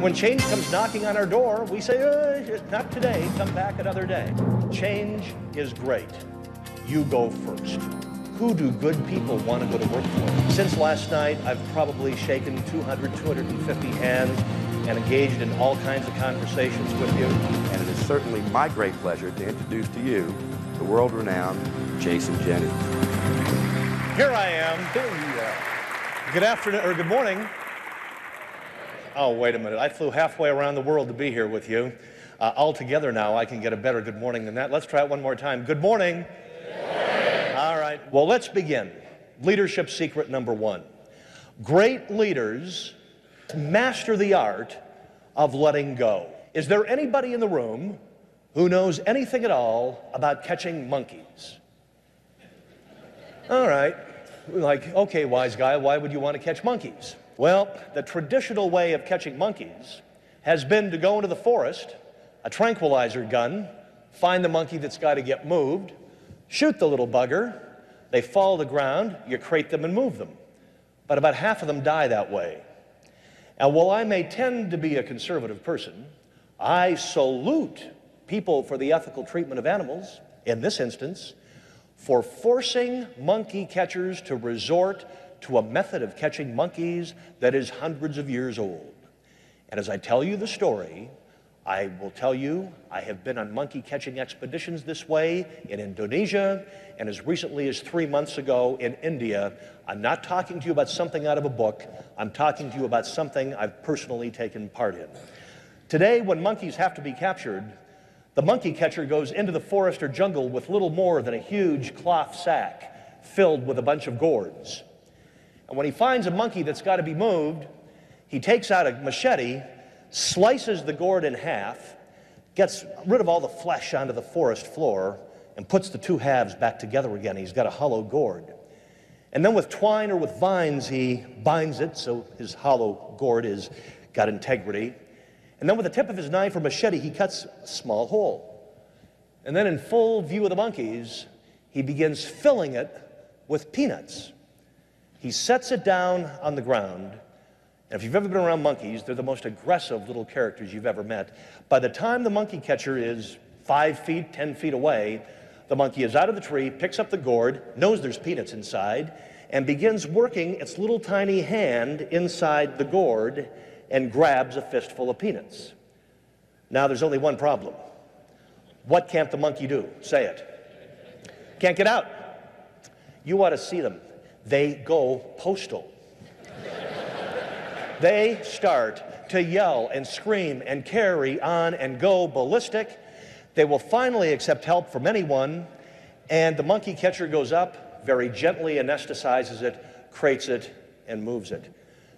When change comes knocking on our door, we say, not today, come back another day. Change is great. You go first. Who do good people want to go to work for? Since last night, I've probably shaken 200, 250 hands and engaged in all kinds of conversations with you. And it is certainly my great pleasure to introduce to you the world-renowned Jason Jennings. Here I am. There you are. Good afternoon, or good morning. Oh, wait a minute. I flew halfway around the world to be here with you. All together now, I can get a better good morning than that. Let's try it one more time. Good morning. Good morning. All right. Well, let's begin. Leadership secret number one. Great leaders master the art of letting go. Is there anybody in the room who knows anything at all about catching monkeys? All right. Like, okay, wise guy, why would you want to catch monkeys? Well, the traditional way of catching monkeys has been to go into the forest, a tranquilizer gun, find the monkey that's got to get moved, shoot the little bugger, they fall to the ground, you crate them and move them. But about half of them die that way. And while I may tend to be a conservative person, I salute people for the ethical treatment of animals, in this instance, for forcing monkey catchers to resort to a method of catching monkeys that is hundreds of years old. And as I tell you the story, I will tell you I have been on monkey catching expeditions this way in Indonesia, and as recently as 3 months ago in India. I'm not talking to you about something out of a book. I'm talking to you about something I've personally taken part in. Today, when monkeys have to be captured, the monkey catcher goes into the forest or jungle with little more than a huge cloth sack filled with a bunch of gourds. And when he finds a monkey that's got to be moved, he takes out a machete, slices the gourd in half, gets rid of all the flesh onto the forest floor, and puts the two halves back together again. He's got a hollow gourd. And then with twine or with vines, he binds it so his hollow gourd is got integrity. And then with the tip of his knife or machete, he cuts a small hole. And then in full view of the monkeys, he begins filling it with peanuts. He sets it down on the ground, and if you've ever been around monkeys, they're the most aggressive little characters you've ever met. By the time the monkey catcher is 5 feet, 10 feet away, the monkey is out of the tree, picks up the gourd, knows there's peanuts inside, and begins working its little tiny hand inside the gourd and grabs a fistful of peanuts. Now there's only one problem. What can't the monkey do? Say it. Can't get out. You ought to see them. They go postal. They start to yell and scream and carry on and go ballistic. They will finally accept help from anyone, and the monkey catcher goes up, very gently anesthetizes it, crates it, and moves it.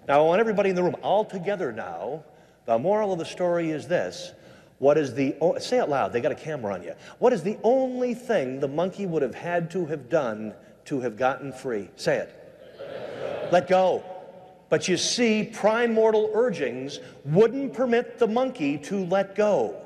Now, I want everybody in the room, all together now, the moral of the story is this. What is the, say it loud, they got a camera on you. What is the only thing the monkey would have had to have done to have gotten free? Say it. Let go. But you see, primordial urgings wouldn't permit the monkey to let go.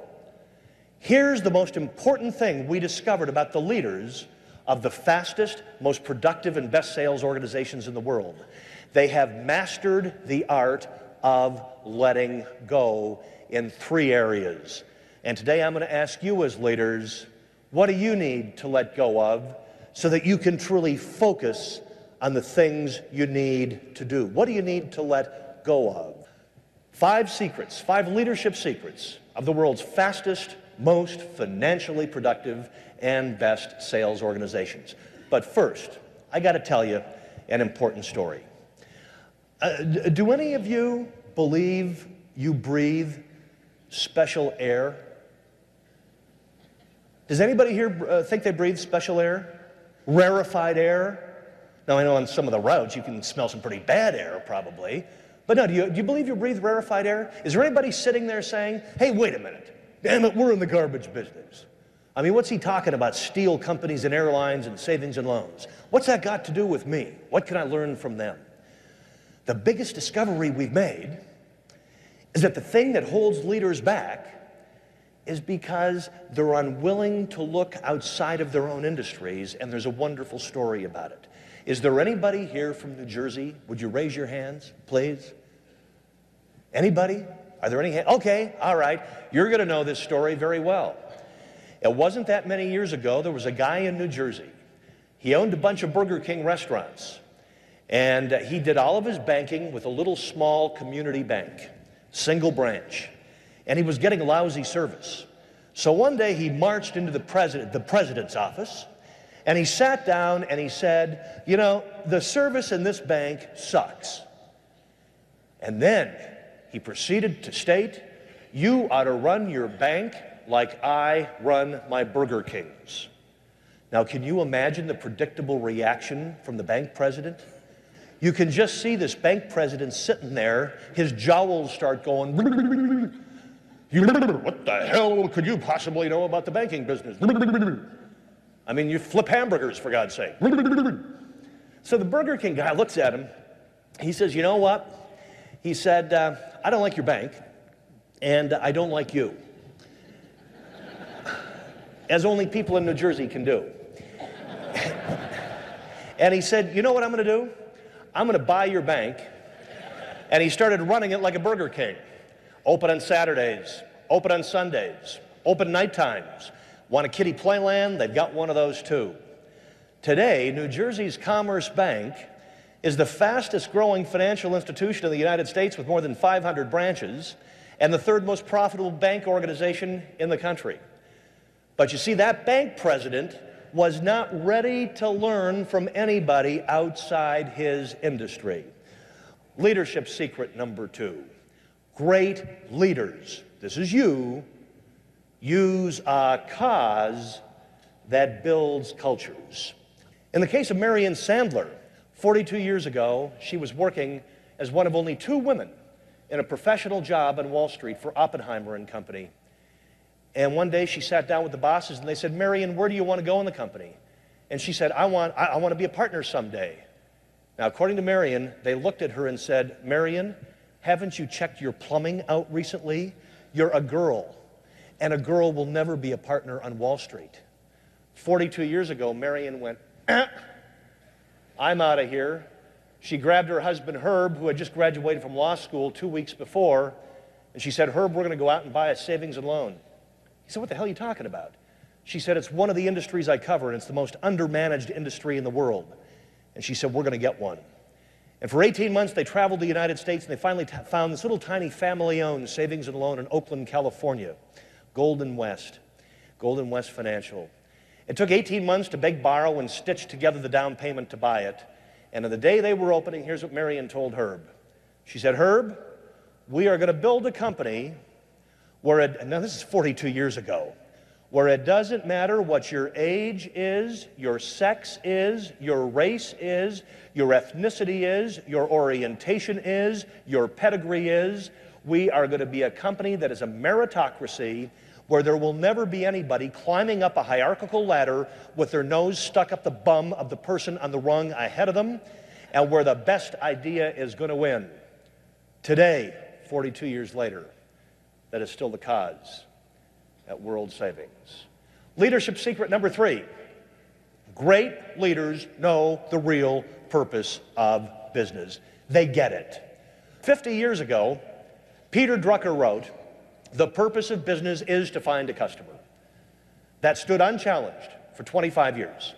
Here's the most important thing we discovered about the leaders of the fastest, most productive, and best sales organizations in the world. They have mastered the art of letting go in 3 areas. And today I'm going to ask you as leaders, what do you need to let go of so that you can truly focus on the things you need to do? What do you need to let go of? 5 secrets, 5 leadership secrets of the world's fastest, most financially productive, and best sales organizations. But first, I got to tell you an important story. Do any of you believe you breathe special air? Does anybody here think they breathe special air? Rarefied air? Now, I know on some of the routes you can smell some pretty bad air, probably. But no, do you believe you breathe rarefied air? Is there anybody sitting there saying, hey, wait a minute, damn it, we're in the garbage business? I mean, what's he talking about? Steel companies and airlines and savings and loans. What's that got to do with me? What can I learn from them? The biggest discovery we've made is that the thing that holds leaders back is because they're unwilling to look outside of their own industries, and there's a wonderful story about it. Is there anybody here from New Jersey? Would you raise your hands, please? Anybody? Are there any? Okay, all right. You're going to know this story very well. It wasn't that many years ago, there was a guy in New Jersey. He owned a bunch of Burger King restaurants. And he did all of his banking with a little small community bank, single branch. And he was getting lousy service. So one day he marched into the president's office, and he sat down and he said, you know, the service in this bank sucks. And then he proceeded to state, you ought to run your bank like I run my Burger Kings. Now, can you imagine the predictable reaction from the bank president? You can just see this bank president sitting there, his jowls start going, what the hell could you possibly know about the banking business? I mean, you flip hamburgers, for God's sake. So the Burger King guy looks at him. He says, you know what? He said, I don't like your bank, and I don't like you. As only people in New Jersey can do. And he said, you know what I'm going to do? I'm going to buy your bank. And he started running it like a Burger King. Open on Saturdays, open on Sundays, open night times. Want a kiddie playland? They've got one of those too. Today, New Jersey's Commerce Bank is the fastest growing financial institution in the United States with more than 500 branches and the third most profitable bank organization in the country. But you see, that bank president was not ready to learn from anybody outside his industry. Leadership secret number 2. Great leaders, this is you, use a cause that builds cultures. In the case of Marion Sandler, 42 years ago, she was working as one of only 2 women in a professional job on Wall Street for Oppenheimer and Company. And one day she sat down with the bosses and they said, Marion, where do you want to go in the company? And she said, I want to be a partner someday. Now, according to Marion, they looked at her and said, Marion, haven't you checked your plumbing out recently? You're a girl, and a girl will never be a partner on Wall Street. 42 years ago, Marion went, I'm out of here. She grabbed her husband, Herb, who had just graduated from law school 2 weeks before, and she said, Herb, we're going to go out and buy a savings and loan. He said, what the hell are you talking about? She said, it's one of the industries I cover, and it's the most undermanaged industry in the world. And she said, we're going to get one. And for 18 months, they traveled the United States, and they finally found this little tiny family-owned savings and loan in Oakland, California, Golden West Financial. It took 18 months to beg, borrow, and stitch together the down payment to buy it. And on the day they were opening, here's what Marion told Herb. She said, Herb, we are going to build a company where now this is 42 years ago, where it doesn't matter what your age is, your sex is, your race is, your ethnicity is, your orientation is, your pedigree is. We are going to be a company that is a meritocracy where there will never be anybody climbing up a hierarchical ladder with their nose stuck up the bum of the person on the rung ahead of them, and where the best idea is going to win. Today, 42 years later, that is still the cause at World Savings. Leadership secret number 3. Great leaders know the real purpose of business. They get it. 50 years ago, Peter Drucker wrote, the purpose of business is to find a customer. That stood unchallenged for 25 years.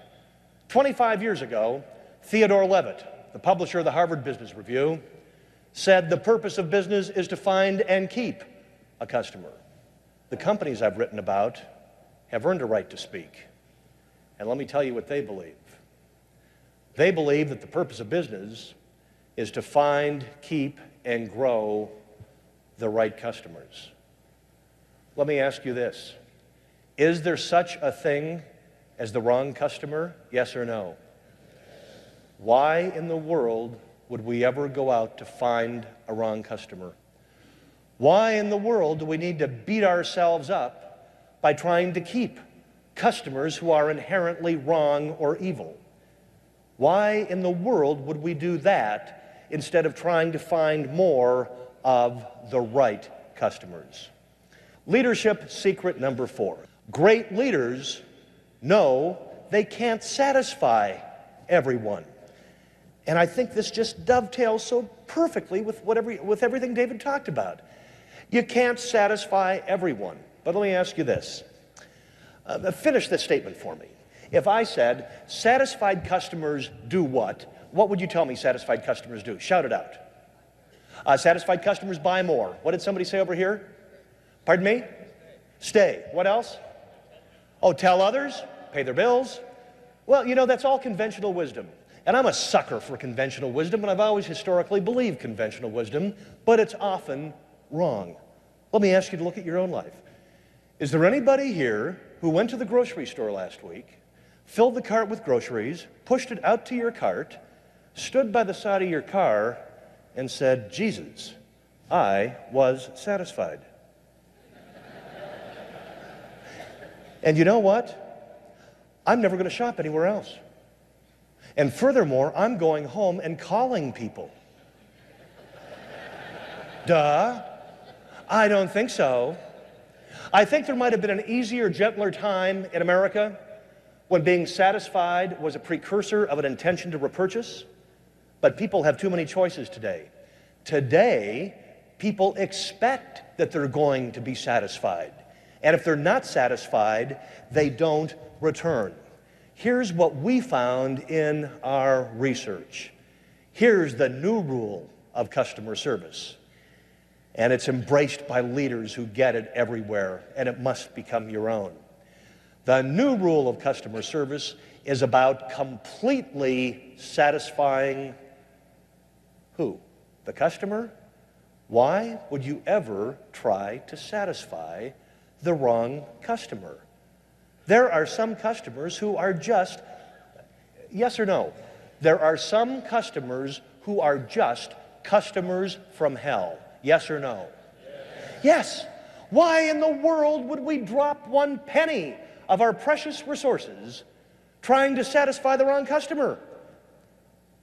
25 years ago, Theodore Levitt, the publisher of the Harvard Business Review, said the purpose of business is to find and keep a customer. The companies I've written about have earned a right to speak. And let me tell you what they believe. They believe that the purpose of business is to find, keep, and grow the right customers. Let me ask you this. Is there such a thing as the wrong customer? Yes or no? Why in the world would we ever go out to find a wrong customer? Why in the world do we need to beat ourselves up by trying to keep customers who are inherently wrong or evil? Why in the world would we do that instead of trying to find more of the right customers? Leadership secret number 4. Great leaders know they can't satisfy everyone. And I think this just dovetails so perfectly with everything David talked about. You can't satisfy everyone. But let me ask you this. Finish this statement for me. If I said, satisfied customers do what would you tell me satisfied customers do? Shout it out. Satisfied customers buy more. What did somebody say over here? Pardon me? Stay. What else? Oh, tell others, pay their bills. Well, you know, that's all conventional wisdom. And I'm a sucker for conventional wisdom, and I've always historically believed conventional wisdom, but it's often wrong. Let me ask you to look at your own life. Is there anybody here who went to the grocery store last week, filled the cart with groceries, pushed it out to your cart, stood by the side of your car, and said, Jesus, I was satisfied? And you know what? I'm never going to shop anywhere else. And furthermore, I'm going home and calling people. Duh. I don't think so. I think there might have been an easier, gentler time in America when being satisfied was a precursor of an intention to repurchase. But people have too many choices today. Today, people expect that they're going to be satisfied. And if they're not satisfied, they don't return. Here's what we found in our research. Here's the new rule of customer service. And it's embraced by leaders who get it everywhere, and it must become your own. The new rule of customer service is about completely satisfying who? The customer? Why would you ever try to satisfy the wrong customer? There are some customers who are just, yes or no? There are some customers who are just customers from hell. Yes or no? Yes. Why in the world would we drop 1 penny of our precious resources trying to satisfy the wrong customer?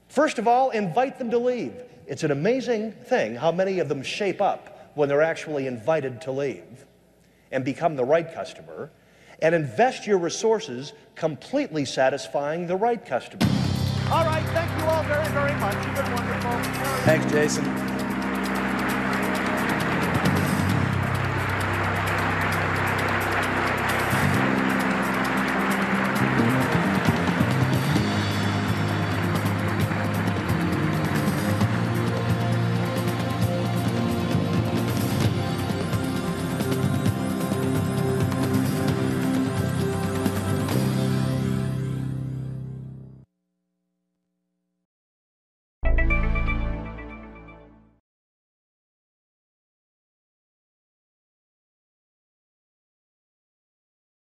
First of all, invite them to leave. It's an amazing thing how many of them shape up when they're actually invited to leave and become the right customer, and invest your resources completely satisfying the right customer. All right, thank you all very, very much. You've been wonderful. Thanks, Jason.